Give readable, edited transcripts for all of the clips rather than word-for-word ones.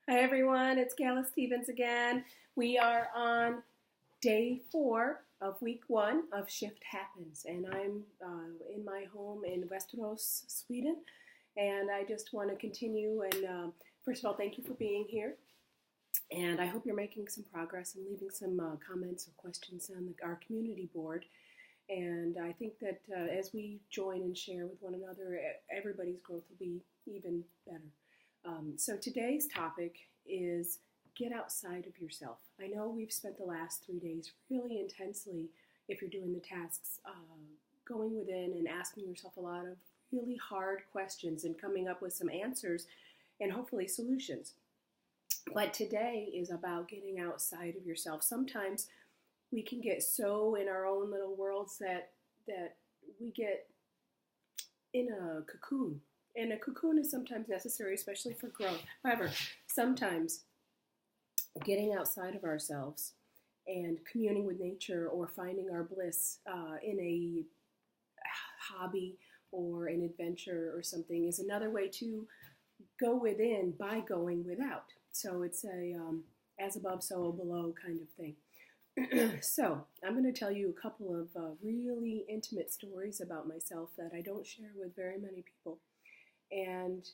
Hi everyone, it's Gela Stevens again. We are on day 4 of week 1 of Shift Happens, and I'm in my home in Västerås, Sweden. And I just want to continue and first of all, thank you for being here. And I hope you're making some progress and leaving some comments or questions on our community board. And I think that as we join and share with one another, everybody's growth will be even better. So today's topic is get outside of yourself. I know we've spent the last 3 days really intensely, if you're doing the tasks, going within and asking yourself a lot of really hard questions and coming up with some answers and hopefully solutions. But today is about getting outside of yourself. Sometimes we can get so in our own little worlds that we get in a cocoon. And a cocoon is sometimes necessary, especially for growth. However, sometimes getting outside of ourselves and communing with nature or finding our bliss in a hobby or an adventure or something is another way to go within by going without. So it's a as above, so below kind of thing. So I'm going to tell you a couple of really intimate stories about myself that I don't share with very many people. And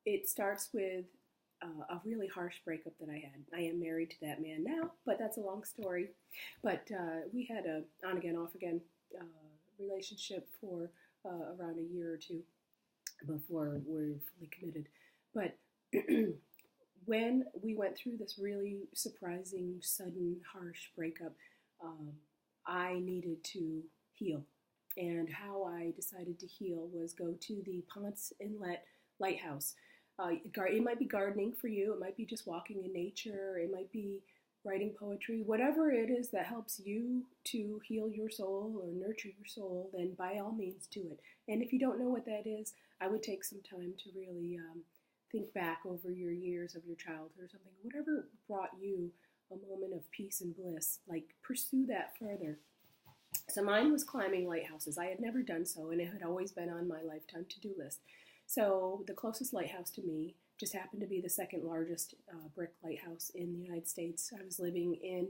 it starts with a really harsh breakup that I had. I am married to that man now, but that's a long story. But we had a on again, off again relationship for around a year or two before we were fully committed. But when we went through this really surprising, sudden, harsh breakup, I needed to heal. And how I decided to heal was go to the Ponce Inlet Lighthouse. It might be gardening for you. It might be just walking in nature. It might be writing poetry. Whatever it is that helps you to heal your soul or nurture your soul, then by all means do it. And if you don't know what that is, I would take some time to really think back over your years of your childhood or something. Whatever brought you a moment of peace and bliss, like pursue that further. So mine was climbing lighthouses. I had never done so, and it had always been on my lifetime to-do list. So the closest lighthouse to me just happened to be the second largest brick lighthouse in the United States. I was living in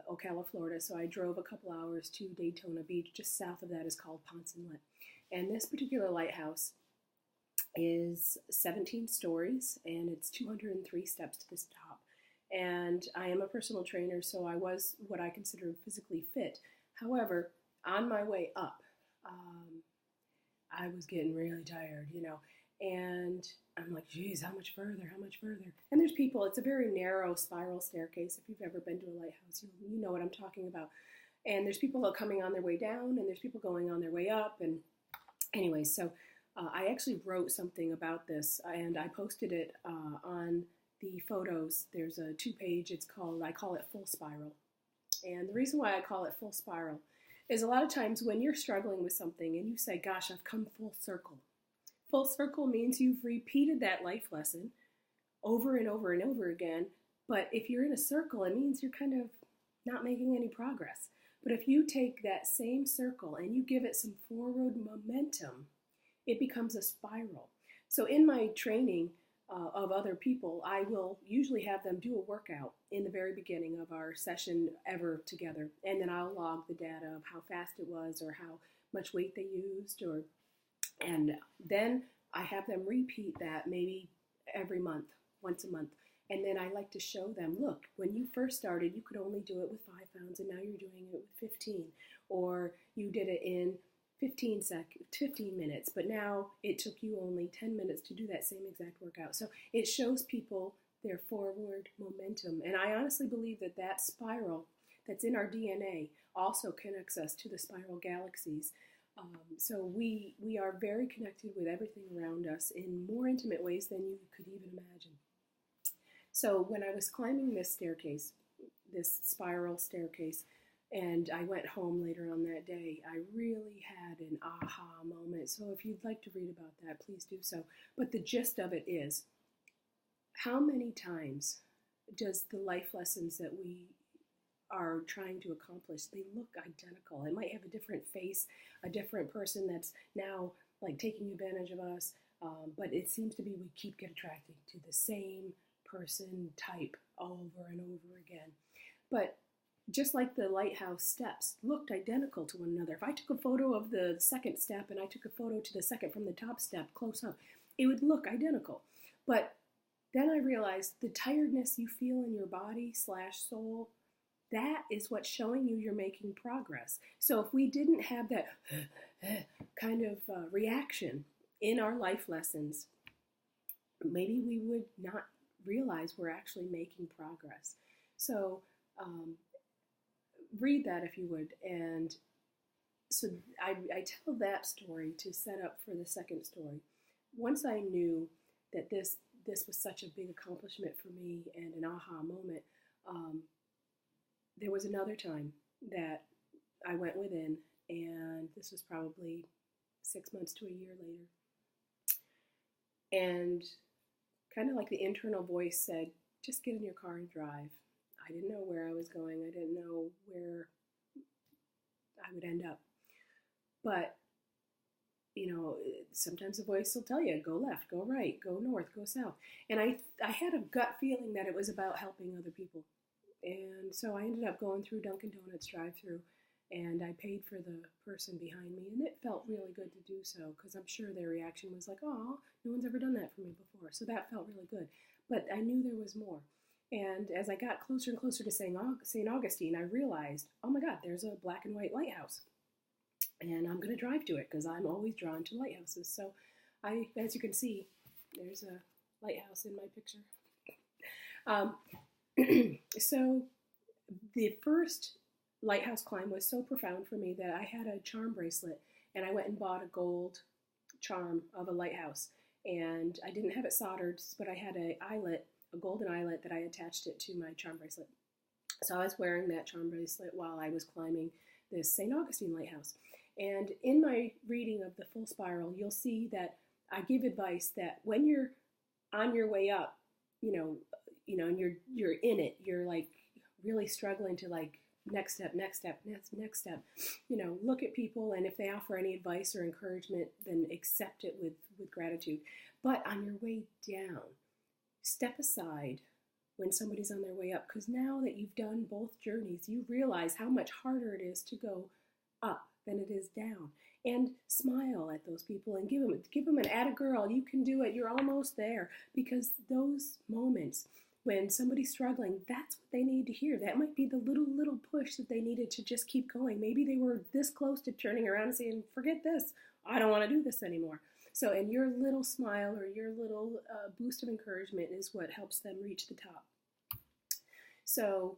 Ocala, Florida, so I drove a couple hours to Daytona Beach. Just south of that is called Ponce Inlet. And this particular lighthouse is 17 stories, and it's 203 steps to this top. And I am a personal trainer, so I was what I consider physically fit. However, on my way up, I was getting really tired, and I'm like, geez, how much further, how much further? And there's people, it's a very narrow spiral staircase. If you've ever been to a lighthouse, you know what I'm talking about. And there's people coming on their way down, and there's people going on their way up. And anyway, so I actually wrote something about this, and I posted it on the photos. There's a 2-page, I call it Full Spiral. And the reason why I call it full spiral is a lot of times when you're struggling with something and you say, gosh, I've come full circle. Full circle means you've repeated that life lesson over and over and over again. But if you're in a circle, it means you're kind of not making any progress. But if you take that same circle and you give it some forward momentum, it becomes a spiral. So in my training, of other people, I will usually have them do a workout in the very beginning of our session ever together, and then I'll log the data of how fast it was or how much weight they used, and then I have them repeat that maybe every month, once a month, and then I like to show them, look, when you first started, you could only do it with 5 pounds, and now you're doing it with 15, or you did it in 15 minutes, but now it took you only 10 minutes to do that same exact workout. So it shows people their forward momentum. And I honestly believe that that spiral that's in our DNA also connects us to the spiral galaxies. So we are very connected with everything around us in more intimate ways than you could even imagine. So when I was climbing this staircase, this spiral staircase, and I went home later on that day, I really had an aha moment. So if you'd like to read about that, please do so. But the gist of it is, how many times does the life lessons that we are trying to accomplish, they look identical? It might have a different face, a different person that's now like taking advantage of us, but it seems to be we keep get attracted to the same person type over and over again. But just like the lighthouse steps looked identical to one another. If I took a photo of the second step and I took a photo to the second from the top step close up, it would look identical. But then I realized the tiredness you feel in your body / soul, that is what's showing you you're making progress. So if we didn't have that kind of reaction in our life lessons, maybe we would not realize we're actually making progress. So read that if you would. And so I tell that story to set up for the second story. Once I knew that this was such a big accomplishment for me and an aha moment, there was another time that I went within, and this was probably 6 months to a year later. And kind of like the internal voice said, just get in your car and drive. I didn't know where I was going. I didn't know where I would end up. But, you know, sometimes the voice will tell you, go left, go right, go north, go south. And I had a gut feeling that it was about helping other people. And so I ended up going through Dunkin' Donuts drive-thru, and I paid for the person behind me, and it felt really good to do so, because I'm sure their reaction was like, oh, no one's ever done that for me before. So that felt really good. But I knew there was more. And as I got closer and closer to St. Augustine, I realized, oh my God, there's a black and white lighthouse. And I'm going to drive to it because I'm always drawn to lighthouses. So as you can see, there's a lighthouse in my picture. So the first lighthouse climb was so profound for me that I had a charm bracelet, and I went and bought a gold charm of a lighthouse. And I didn't have it soldered, but I had a golden eyelet that I attached it to my charm bracelet. So I was wearing that charm bracelet while I was climbing this St. Augustine lighthouse. And in my reading of the full spiral, you'll see that I give advice that when you're on your way up, you know, and you're in it, you're like really struggling to like next step, you know, look at people, and if they offer any advice or encouragement, then accept it with gratitude. But on your way down, step aside when somebody's on their way up, because now that you've done both journeys, you realize how much harder it is to go up than it is down. And smile at those people and give them an atta girl, you can do it, you're almost there. Because those moments when somebody's struggling, that's what they need to hear. That might be the little push that they needed to just keep going. Maybe they were this close to turning around and saying, forget this, I don't want to do this anymore. So, and your little smile or your little boost of encouragement is what helps them reach the top. So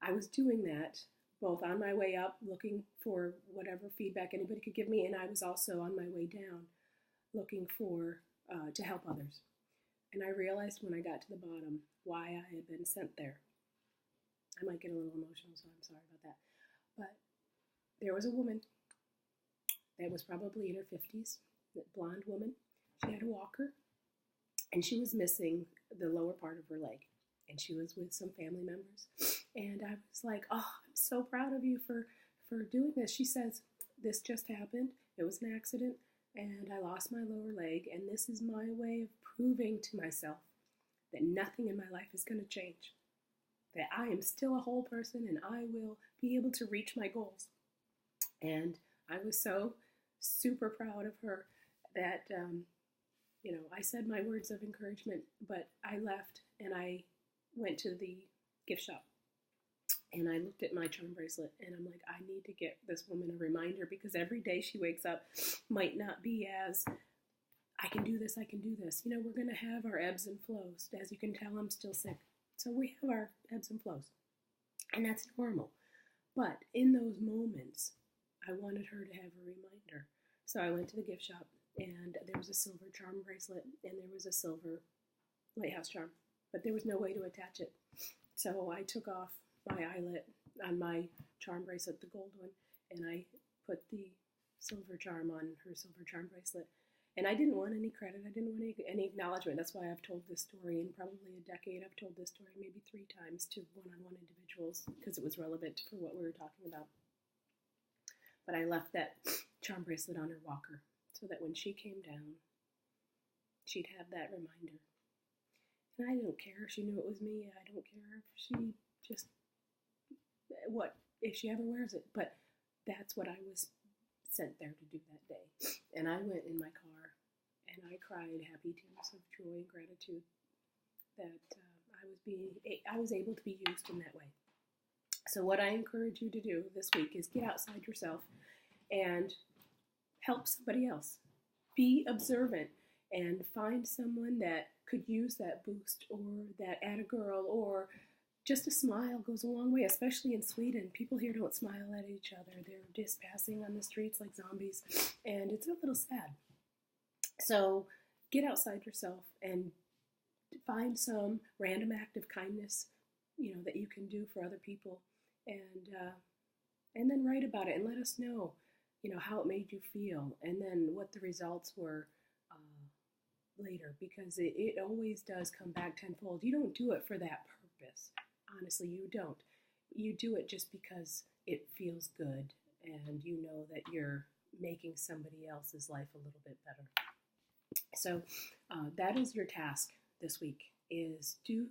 I was doing that both on my way up, looking for whatever feedback anybody could give me, and I was also on my way down, looking for to help others. And I realized when I got to the bottom why I had been sent there. I might get a little emotional, so I'm sorry about that. But there was a woman that was probably in her 50s, a blonde woman. She had a walker, and she was missing the lower part of her leg. And she was with some family members. And I was like, oh, I'm so proud of you for doing this. She says, this just happened. It was an accident, and I lost my lower leg, and this is my way of proving to myself that nothing in my life is going to change, that I am still a whole person and I will be able to reach my goals. And I was so super proud of her that, I said my words of encouragement, but I left and I went to the gift shop. And I looked at my charm bracelet and I'm like, I need to get this woman a reminder, because every day she wakes up might not be as, I can do this. We're going to have our ebbs and flows. As you can tell, I'm still sick. So we have our ebbs and flows. And that's normal. But in those moments, I wanted her to have a reminder. So I went to the gift shop, and there was a silver charm bracelet and there was a silver lighthouse charm, but there was no way to attach it. So I took off my eyelet on my charm bracelet, the gold one, and I put the silver charm on her silver charm bracelet. And I didn't want any credit. I didn't want any acknowledgement. That's why I've told this story in probably a decade. I've told this story maybe 3 times to one-on-one individuals because it was relevant for what we were talking about. But I left that charm bracelet on her walker so that when she came down, she'd have that reminder. And I don't care. She knew it was me. I don't care if she just, what, if she ever wears it. But that's what I was sent there to do that day. And I went in my car and I cried happy tears of joy and gratitude that I was able to be used in that way. So what I encourage you to do this week is get outside yourself and help somebody else. Be observant and find someone that could use that boost or that add a girl, or just a smile goes a long way, especially in Sweden. People here don't smile at each other. They're just passing on the streets like zombies, and it's a little sad. So get outside yourself and find some random act of kindness, that you can do for other people, and then write about it and let us know, how it made you feel, and then what the results were later, because it always does come back tenfold. You don't do it for that purpose. Honestly, you don't. You do it just because it feels good and you know that you're making somebody else's life a little bit better. So that is your task this week, is do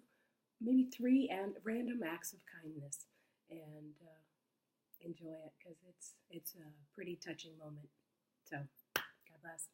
maybe 3 random acts of kindness, and enjoy it, because it's a pretty touching moment. So God bless.